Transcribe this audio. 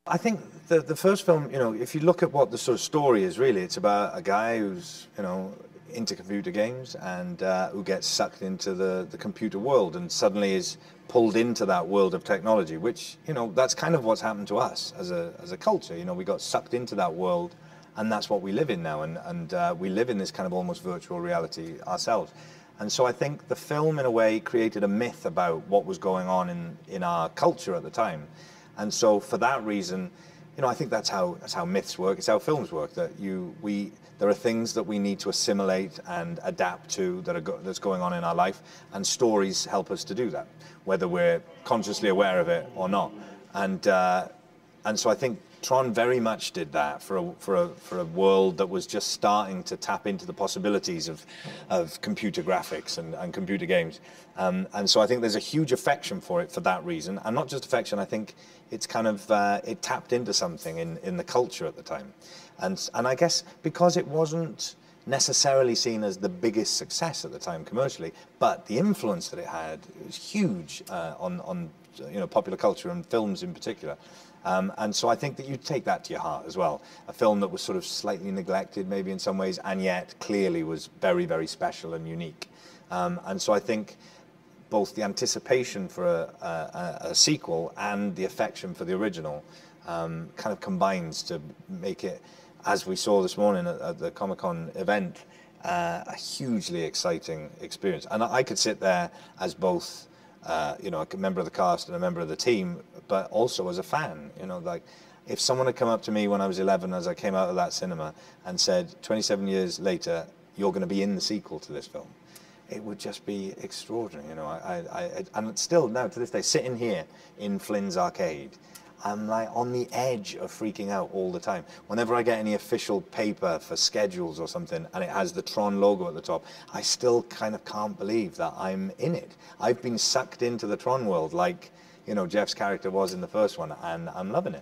I think the first film, you know, if you look at what the sort of story is, really, it's about a guy who's, you know, into computer games and who gets sucked into the computer world and suddenly is pulled into that world of technology, which, you know, that's kind of what's happened to us as a culture. You know, we got sucked into that world, and that's what we live in now, and we live in this kind of almost virtual reality ourselves. And so I think the film, in a way, created a myth about what was going on in our culture at the time. And so for that reason, you know, I think that's how myths work. It's how films work. That there are things that we need to assimilate and adapt to that's going on in our life, and stories help us to do that, whether we're consciously aware of it or not. And so I think Tron very much did that for a world that was just starting to tap into the possibilities of computer graphics and computer games. And so I think there's a huge affection for it for that reason, and not just affection. I think it's kind of it tapped into something in the culture at the time, and I guess because it wasn't necessarily seen as the biggest success at the time commercially, but the influence that it had was huge on you know, popular culture and films in particular. And so I think that you take that to your heart as well. A film that was sort of slightly neglected maybe in some ways, and yet clearly was very, very special and unique. And so I think both the anticipation for a sequel and the affection for the original kind of combines to make it, as we saw this morning at the Comic-Con event, a hugely exciting experience. And I could sit there as both you know, a member of the cast and a member of the team, but also as a fan. You know, like, if someone had come up to me when I was 11 as I came out of that cinema and said, 27 years later, you're going to be in the sequel to this film, it would just be extraordinary. You know, and still now to this day, sitting here in Flynn's arcade, I'm like on the edge of freaking out all the time. Whenever I get any official paper for schedules or something and it has the Tron logo at the top, I still kind of can't believe that I'm in it. I've been sucked into the Tron world like, you know, Jeff's character was in the first one, and I'm loving it.